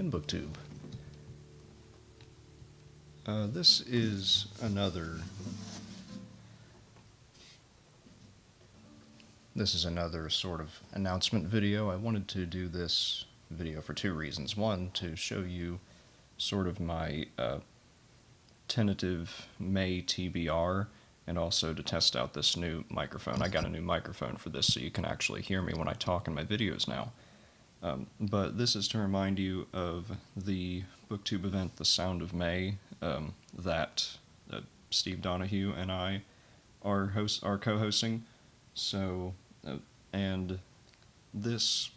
in BookTube. This is another sort of announcement video. I wanted to do this video for two reasons. One, to show you sort of my tentative May TBR, and also to test out this new microphone. I got a new microphone for this so you can actually hear me when I talk in my videos now. But this is to remind you of the BookTube event, The Sound of May, that Steve Donahue and I are co-hosting. So, and this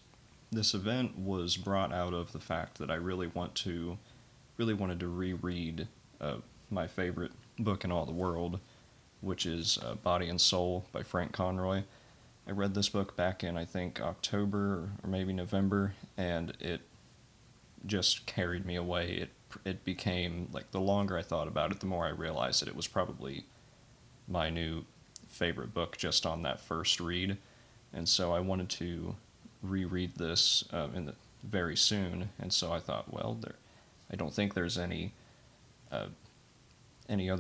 event was brought out of the fact that I really wanted to reread my favorite book in all the world, which is Body and Soul by Frank Conroy. I read this book back in, I think, October or maybe November, and it just carried me away. It became, like, the longer I thought about it, the more I realized that it was probably my new favorite book just on that first read. And so I wanted to reread this very soon, and so I thought, well, I don't think there's any other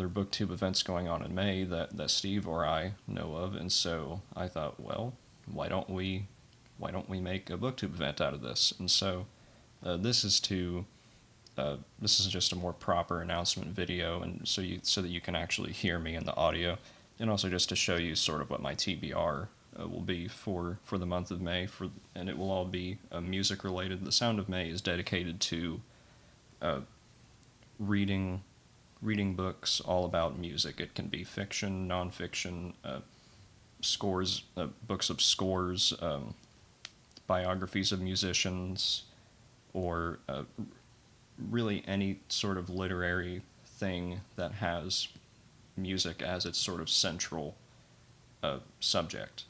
BookTube events going on in May that Steve or I know of, and so I thought, well, why don't we make a BookTube event out of this? And so this is just a more proper announcement video, and so that you can actually hear me in the audio, and also just to show you sort of what my TBR will be for the month of May, and it will all be music related. The Sound of May is dedicated to reading books all about music. It can be fiction, nonfiction, scores, books of scores, biographies of musicians, or really any sort of literary thing that has music as its sort of central subject.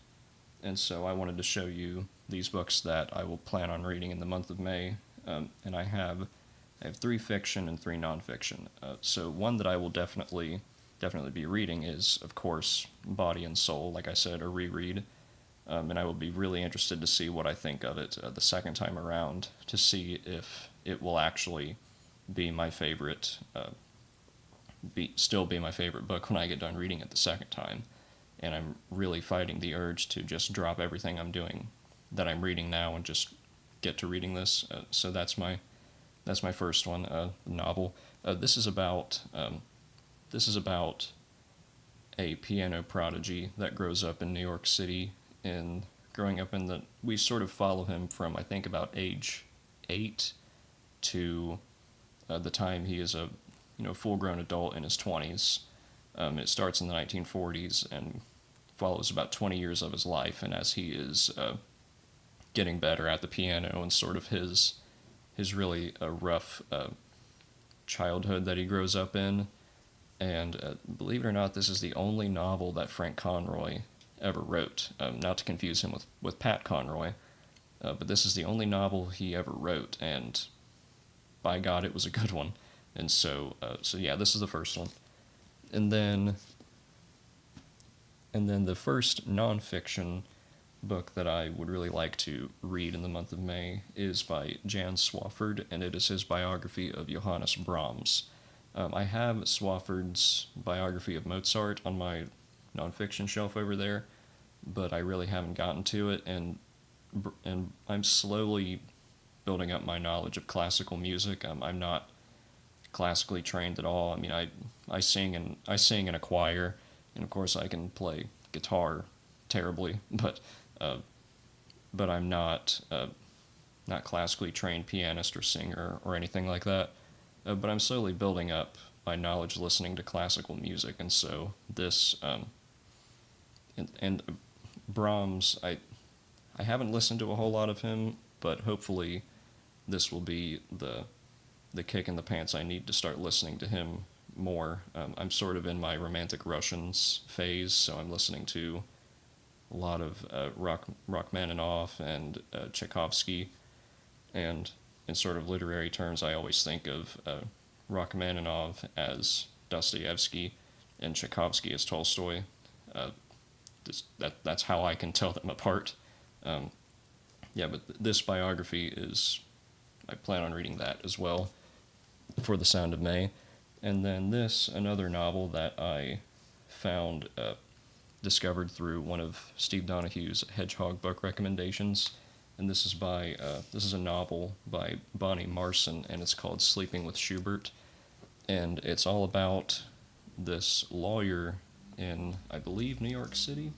And so I wanted to show you these books that I will plan on reading in the month of May, and I have 3 fiction and 3 nonfiction. So one that I will definitely be reading is, of course, Body and Soul, like I said, a reread. And I will be really interested to see what I think of it the second time around, to see if it will actually be my favorite, still be my favorite book when I get done reading it the second time. And I'm really fighting the urge to just drop everything I'm doing that I'm reading now and just get to reading this. So that's my first one, novel. This is about a piano prodigy that grows up in New York City. We sort of follow him from, I think, about age 8 to the time he is a full-grown adult in his 20s. It starts in the 1940s and follows about 20 years of his life, and as he is getting better at the piano and sort of his really rough childhood that he grows up in. And believe it or not, this is the only novel that Frank Conroy ever wrote. Not to confuse him with Pat Conroy, but this is the only novel he ever wrote, and by God, it was a good one. And so yeah, this is the first one. And then the first nonfiction book that I would really like to read in the month of May is by Jan Swafford, and it is his biography of Johannes Brahms. I have Swafford's biography of Mozart on my nonfiction shelf over there, but I really haven't gotten to it, and I'm slowly building up my knowledge of classical music. I'm not classically trained at all. I mean, I sing in a choir, and of course I can play guitar terribly, but I'm not classically trained pianist or singer or anything like that. But I'm slowly building up my knowledge listening to classical music, and so this and Brahms, I haven't listened to a whole lot of him, but hopefully this will be the kick in the pants I need to start listening to him more. I'm sort of in my Romantic Russians phase, so I'm listening to a lot of Rachmaninoff and Tchaikovsky, and in sort of literary terms, I always think of Rachmaninoff as Dostoevsky and Tchaikovsky as Tolstoy. That's how I can tell them apart. Yeah, but this biography is I plan on reading that as well for The Sound of May. And then this, another novel that I found, discovered through one of Steve Donahue's Hedgehog book recommendations. And this is a novel by Bonnie Marson, and it's called Sleeping with Schubert. And it's all about this lawyer in, I believe, New York City?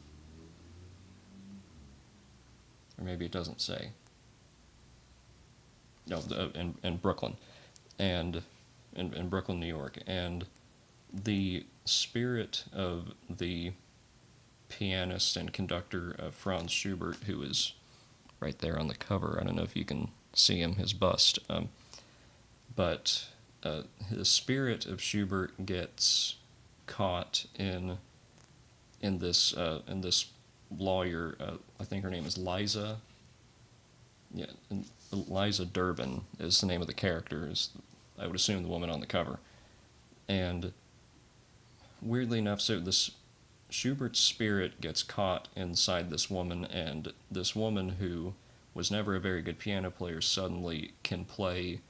Or maybe it doesn't say. No, in Brooklyn. And in Brooklyn, New York. And the spirit of the pianist and conductor Franz Schubert, who is right there on the cover. I don't know if you can see him, his bust. But the spirit of Schubert gets caught in this lawyer. I think her name is Liza. Yeah, Liza Durbin is the name of the character. Is, I would assume, the woman on the cover. And weirdly enough, so this Schubert's spirit gets caught inside this woman, and this woman who was never a very good piano player suddenly can play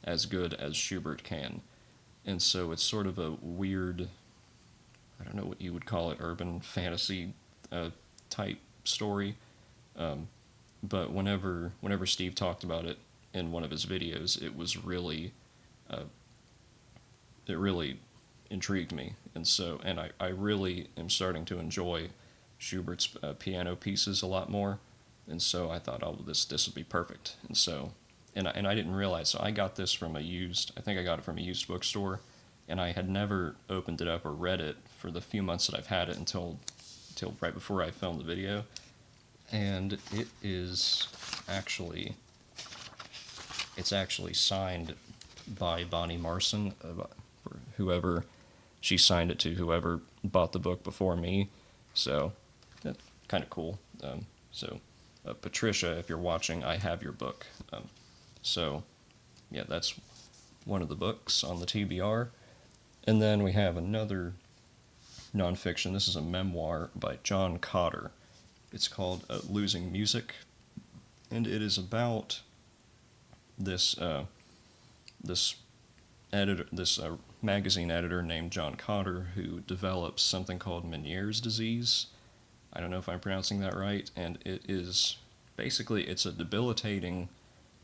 as good as Schubert can. And so it's sort of a weird, I don't know what you would call it, urban fantasy type story. But whenever Steve talked about it in one of his videos, it was really, it really intrigued me. And so, and I really am starting to enjoy Schubert's piano pieces a lot more. And so I thought, oh, this would be perfect. And so, and I didn't realize, so I got this from I think I got it from a used bookstore, and I had never opened it up or read it for the few months that I've had it until right before I filmed the video. And it is actually, it's actually signed by Bonnie Marson, for whoever she signed it to, whoever bought the book before me. So that's kind of cool. Patricia, if you're watching, I have your book. So yeah, that's one of the books on the TBR. And then we have another nonfiction. This is a memoir by John Cotter. It's called Losing Music, and it is about this magazine editor named John Cotter who develops something called Meniere's disease. I don't know if I'm pronouncing that right, and it is basically, it's a debilitating,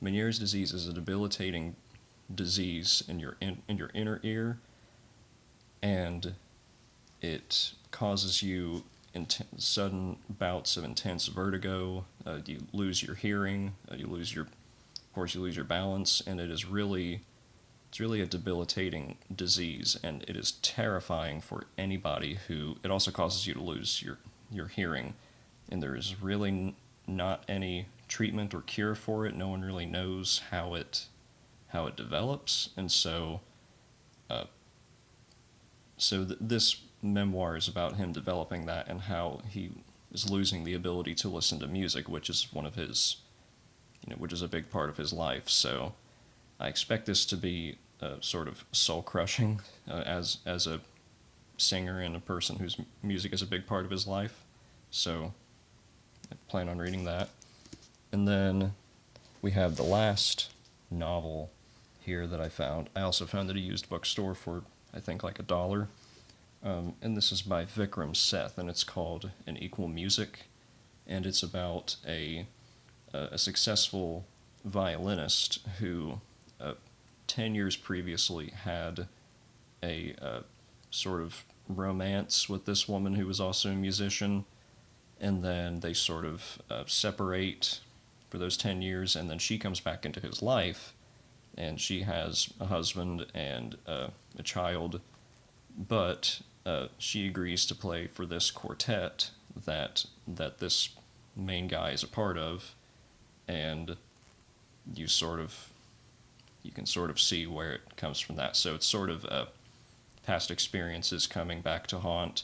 Meniere's disease is a debilitating disease in your inner ear, and it causes you sudden bouts of intense vertigo. You lose your hearing. You lose your balance, and it's really a debilitating disease, and it is terrifying for anybody who. It also causes you to lose your hearing, and there is really not any treatment or cure for it. No one really knows how it develops, and so this memoir is about him developing that and how he is losing the ability to listen to music, which is one of his, which is a big part of his life. So I expect this to be sort of soul-crushing as a singer and a person whose music is a big part of his life. So I plan on reading that. And then we have the last novel here that I found. I also found it at a used bookstore for, I think, like $1. And this is by Vikram Seth, and it's called An Equal Music, and it's about a successful violinist who 10 years previously had a sort of romance with this woman who was also a musician, and then they sort of separate for those 10 years, and then she comes back into his life, and she has a husband and a child, but she agrees to play for this quartet that this main guy is a part of, and you can sort of see where it comes from that. So it's sort of past experiences coming back to haunt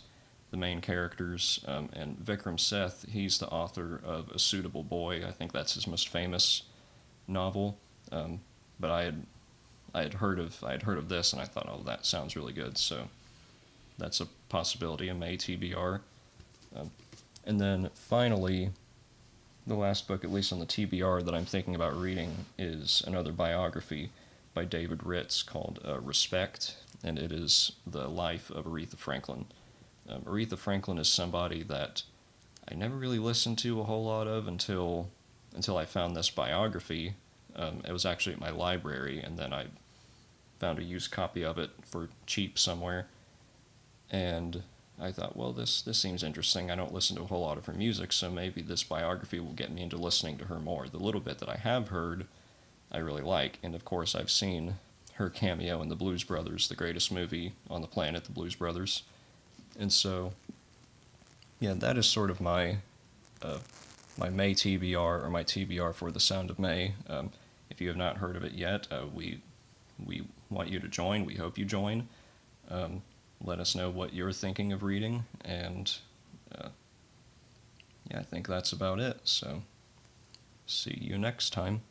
the main characters. And Vikram Seth, he's the author of A Suitable Boy. I think that's his most famous novel. But I had heard of this, and I thought, oh, that sounds really good. So that's a possibility, a May TBR. And then finally, the last book, at least on the TBR, that I'm thinking about reading is another biography by David Ritz called Respect, and it is the life of Aretha Franklin. Aretha Franklin is somebody that I never really listened to a whole lot of until I found this biography. It was actually at my library, and then I found a used copy of it for cheap somewhere, and I thought, well, this seems interesting. I don't listen to a whole lot of her music, so maybe this biography will get me into listening to her more. The little bit that I have heard, I really like, and of course I've seen her cameo in The Blues Brothers, the greatest movie on the planet, The Blues Brothers. And so, yeah, that is sort of uh, my May TBR, or my TBR for The Sound of May. If you have not heard of it yet, we want you to join. We hope you join. Um, Let us know what you're thinking of reading, and uh, yeah, I think that's about it. So, see you next time.